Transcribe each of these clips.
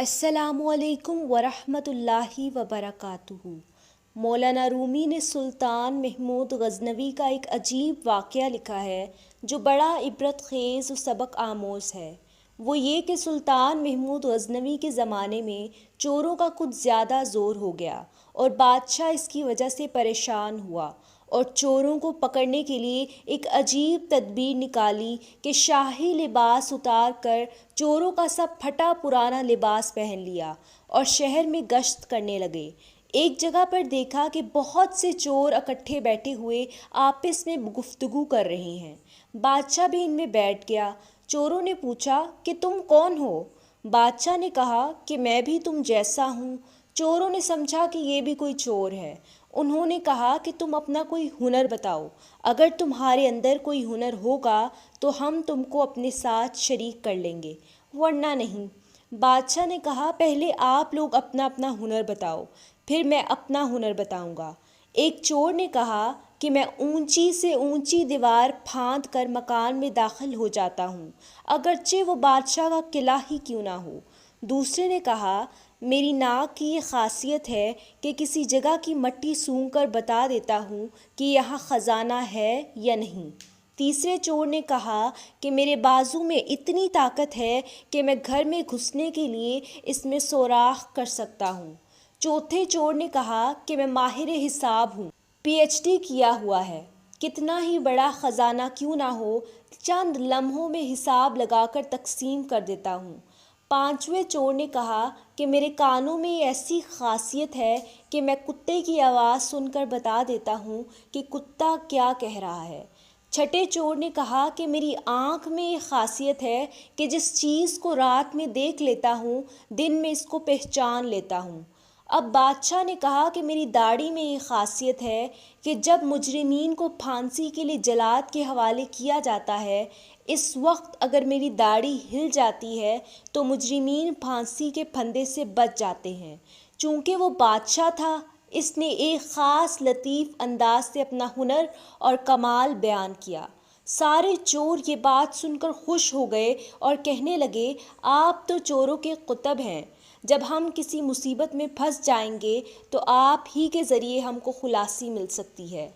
السلام علیکم ورحمۃ اللہ وبرکاتہ۔ مولانا رومی نے سلطان محمود غزنوی کا ایک عجیب واقعہ لکھا ہے جو بڑا عبرت خیز و سبق آموز ہے۔ وہ یہ کہ سلطان محمود غزنوی کے زمانے میں چوروں کا کچھ زیادہ زور ہو گیا اور بادشاہ اس کی وجہ سے پریشان ہوا اور چوروں کو پکڑنے کے لیے ایک عجیب تدبیر نکالی کہ شاہی لباس اتار کر چوروں کا سب پھٹا پرانا لباس پہن لیا اور شہر میں گشت کرنے لگے۔ ایک جگہ پر دیکھا کہ بہت سے چور اکٹھے بیٹھے ہوئے آپس میں گفتگو کر رہے ہیں۔ بادشاہ بھی ان میں بیٹھ گیا۔ چوروں نے پوچھا کہ تم کون ہو؟ بادشاہ نے کہا کہ میں بھی تم جیسا ہوں۔ چوروں نے سمجھا کہ یہ بھی کوئی چور ہے۔ انہوں نے کہا کہ تم اپنا کوئی ہنر بتاؤ، اگر تمہارے اندر کوئی ہنر ہوگا تو ہم تم کو اپنے ساتھ شریک کر لیں گے، ورنہ نہیں۔ بادشاہ نے کہا پہلے آپ لوگ اپنا اپنا ہنر بتاؤ، پھر میں اپنا ہنر بتاؤں گا۔ ایک چور نے کہا کہ میں اونچی سے اونچی دیوار پھاند کر مکان میں داخل ہو جاتا ہوں، اگرچہ وہ بادشاہ کا قلعہ ہی کیوں نہ ہو۔ دوسرے نے کہا میری ناک کی یہ خاصیت ہے کہ کسی جگہ کی مٹی سونگھ کر بتا دیتا ہوں کہ یہاں خزانہ ہے یا نہیں۔ تیسرے چور نے کہا کہ میرے بازو میں اتنی طاقت ہے کہ میں گھر میں گھسنے کے لیے اس میں سوراخ کر سکتا ہوں۔ چوتھے چور نے کہا کہ میں ماہر حساب ہوں، پی ایچ ڈی کیا ہوا ہے، کتنا ہی بڑا خزانہ کیوں نہ ہو چند لمحوں میں حساب لگا کر تقسیم کر دیتا ہوں۔ پانچویں چور نے کہا کہ میرے کانوں میں یہ ایسی خاصیت ہے کہ میں کتے کی آواز سن کر بتا دیتا ہوں کہ کتا کیا کہہ رہا ہے۔ چھٹے چور نے کہا کہ میری آنکھ میں یہ خاصیت ہے کہ جس چیز کو رات میں دیکھ لیتا ہوں دن میں اس کو پہچان لیتا ہوں۔ اب بادشاہ نے کہا کہ میری داڑھی میں یہ خاصیت ہے کہ جب مجرمین کو پھانسی کے لیے جلاد کے حوالے کیا جاتا ہے، اس وقت اگر میری داڑھی ہل جاتی ہے تو مجرمین پھانسی کے پھندے سے بچ جاتے ہیں۔ چونکہ وہ بادشاہ تھا، اس نے ایک خاص لطیف انداز سے اپنا ہنر اور کمال بیان کیا۔ سارے چور یہ بات سن کر خوش ہو گئے اور کہنے لگے آپ تو چوروں کے قطب ہیں، جب ہم کسی مصیبت میں پھنس جائیں گے تو آپ ہی کے ذریعے ہم کو خلاصی مل سکتی ہے۔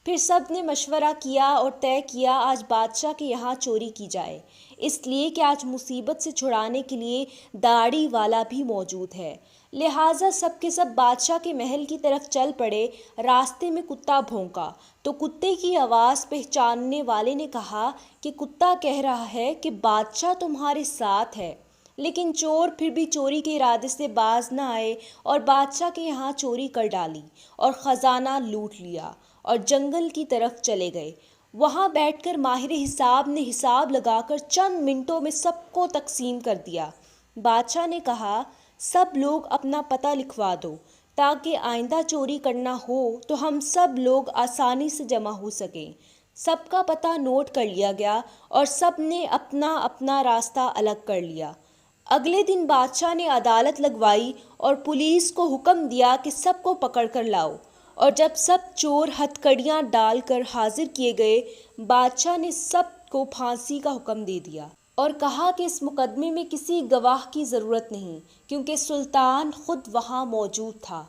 پھر سب نے مشورہ کیا اور طے کیا آج بادشاہ کے یہاں چوری کی جائے، اس لیے کہ آج مصیبت سے چھڑانے کے لیے داڑھی والا بھی موجود ہے۔ لہٰذا سب کے سب بادشاہ کے محل کی طرف چل پڑے۔ راستے میں کتا بھونکا تو کتے کی آواز پہچاننے والے نے کہا کہ کتا کہہ رہا ہے کہ بادشاہ تمہارے ساتھ ہے۔ لیکن چور پھر بھی چوری کے ارادے سے باز نہ آئے اور بادشاہ کے یہاں چوری کر ڈالی اور خزانہ لوٹ لیا اور جنگل کی طرف چلے گئے۔ وہاں بیٹھ کر ماہر حساب نے حساب لگا کر چند منٹوں میں سب کو تقسیم کر دیا۔ بادشاہ نے کہا سب لوگ اپنا پتہ لکھوا دو تاکہ آئندہ چوری کرنا ہو تو ہم سب لوگ آسانی سے جمع ہو سکیں۔ سب کا پتہ نوٹ کر لیا گیا اور سب نے اپنا اپنا راستہ الگ کر لیا۔ اگلے دن بادشاہ نے عدالت لگوائی اور پولیس کو حکم دیا کہ سب کو پکڑ کر لاؤ، اور جب سب چور ہتھ کڑیاں ڈال کر حاضر کیے گئے، بادشاہ نے سب کو پھانسی کا حکم دے دیا اور کہا کہ اس مقدمے میں کسی گواہ کی ضرورت نہیں کیونکہ سلطان خود وہاں موجود تھا۔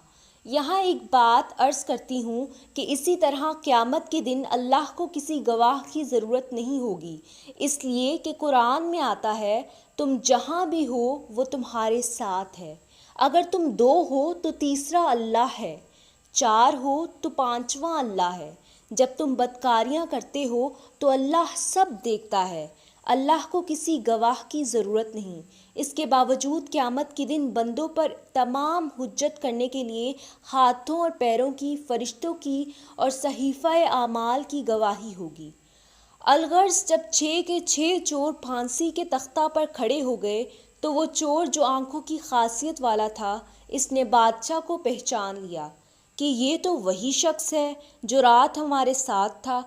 یہاں ایک بات عرض کرتی ہوں کہ اسی طرح قیامت کے دن اللہ کو کسی گواہ کی ضرورت نہیں ہوگی، اس لیے کہ قرآن میں آتا ہے تم جہاں بھی ہو وہ تمہارے ساتھ ہے، اگر تم دو ہو تو تیسرا اللہ ہے، چار ہو تو پانچواں اللہ ہے، جب تم بدکاریاں کرتے ہو تو اللہ سب دیکھتا ہے۔ اللہ کو کسی گواہ کی ضرورت نہیں، اس کے باوجود قیامت کے دن بندوں پر تمام حجت کرنے کے لیے ہاتھوں اور پیروں کی، فرشتوں کی اور صحیفہ اعمال کی گواہی ہوگی۔ الغرض جب 6 کے 6 چور پھانسی کے تختہ پر کھڑے ہو گئے تو وہ چور جو آنکھوں کی خاصیت والا تھا، اس نے بادشاہ کو پہچان لیا کہ یہ تو وہی شخص ہے جو رات ہمارے ساتھ تھا۔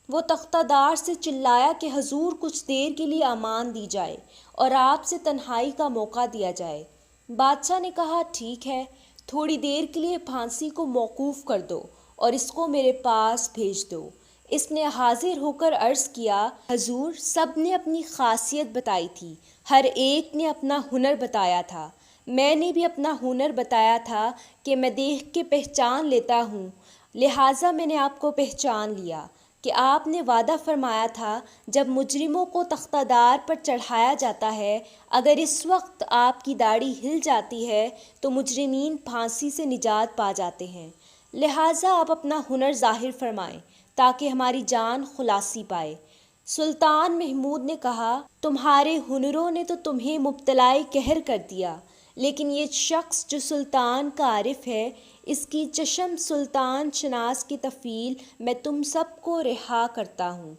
وہ تختہ دار سے چلایا کہ حضور کچھ دیر کے لیے امان دی جائے اور آپ سے تنہائی کا موقع دیا جائے۔ بادشاہ نے کہا ٹھیک ہے، تھوڑی دیر کے لیے پھانسی کو موقوف کر دو اور اس کو میرے پاس بھیج دو۔ اس نے حاضر ہو کر عرض کیا حضور، سب نے اپنی خاصیت بتائی تھی، ہر ایک نے اپنا ہنر بتایا تھا، میں نے بھی اپنا ہنر بتایا تھا کہ میں دیکھ کے پہچان لیتا ہوں، لہٰذا میں نے آپ کو پہچان لیا کہ آپ نے وعدہ فرمایا تھا جب مجرموں کو تختہ دار پر چڑھایا جاتا ہے، اگر اس وقت آپ کی داڑھی ہل جاتی ہے تو مجرمین پھانسی سے نجات پا جاتے ہیں، لہٰذا آپ اپنا ہنر ظاہر فرمائیں تاکہ ہماری جان خلاصی پائے۔ سلطان محمود نے کہا، تمہارے ہنروں نے تو تمہیں مبتلائے قہر کر دیا، لیکن یہ شخص جو سلطان کا عارف ہے، اس کی چشم سلطان شناس کی تفیل میں تم سب کو رہا کرتا ہوں۔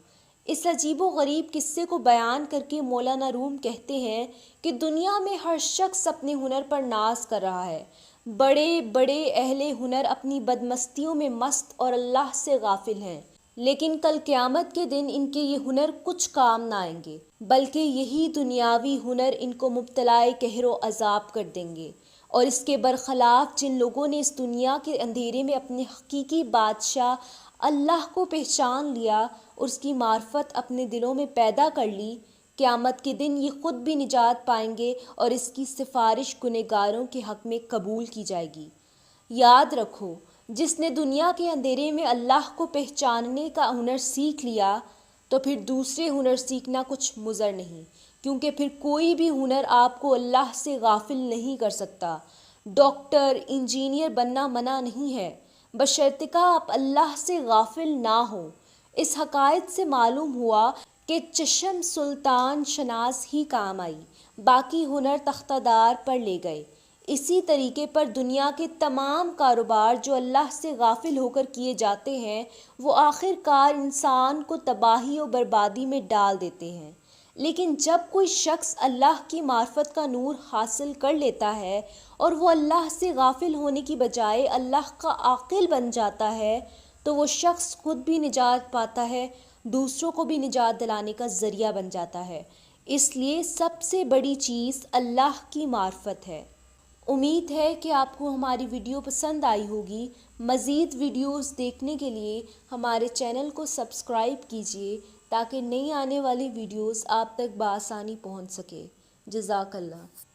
اس عجیب و غریب قصے کو بیان کر کے مولانا روم کہتے ہیں کہ دنیا میں ہر شخص اپنے ہنر پر ناز کر رہا ہے، بڑے بڑے اہل ہنر اپنی بدمستیوں میں مست اور اللہ سے غافل ہیں، لیکن کل قیامت کے دن ان کے یہ ہنر کچھ کام نہ آئیں گے، بلکہ یہی دنیاوی ہنر ان کو مبتلائے قہر و عذاب کر دیں گے۔ اور اس کے برخلاف جن لوگوں نے اس دنیا کے اندھیرے میں اپنے حقیقی بادشاہ اللہ کو پہچان لیا اور اس کی معرفت اپنے دلوں میں پیدا کر لی، قیامت کے دن یہ خود بھی نجات پائیں گے اور اس کی سفارش گنہگاروں کے حق میں قبول کی جائے گی۔ یاد رکھو، جس نے دنیا کے اندھیرے میں اللہ کو پہچاننے کا ہنر سیکھ لیا تو پھر دوسرے ہنر سیکھنا کچھ مضر نہیں، کیونکہ پھر کوئی بھی ہنر آپ کو اللہ سے غافل نہیں کر سکتا۔ ڈاکٹر، انجینئر بننا منع نہیں ہے، بشرطیکہ آپ اللہ سے غافل نہ ہوں۔ اس حقائق سے معلوم ہوا کہ چشم سلطان شناس ہی کام آئی، باقی ہنر تختہ دار پر لے گئے۔ اسی طریقے پر دنیا کے تمام کاروبار جو اللہ سے غافل ہو کر کیے جاتے ہیں، وہ آخر کار انسان کو تباہی و بربادی میں ڈال دیتے ہیں، لیکن جب کوئی شخص اللہ کی معرفت کا نور حاصل کر لیتا ہے اور وہ اللہ سے غافل ہونے کی بجائے اللہ کا عاقل بن جاتا ہے تو وہ شخص خود بھی نجات پاتا ہے، دوسروں کو بھی نجات دلانے کا ذریعہ بن جاتا ہے۔ اس لیے سب سے بڑی چیز اللہ کی معرفت ہے۔ امید ہے کہ آپ کو ہماری ویڈیو پسند آئی ہوگی۔ مزید ویڈیوز دیکھنے کے لیے ہمارے چینل کو سبسکرائب کیجیے تاکہ نئی آنے والی ویڈیوز آپ تک بآسانی پہنچ سکے۔ جزاک اللہ۔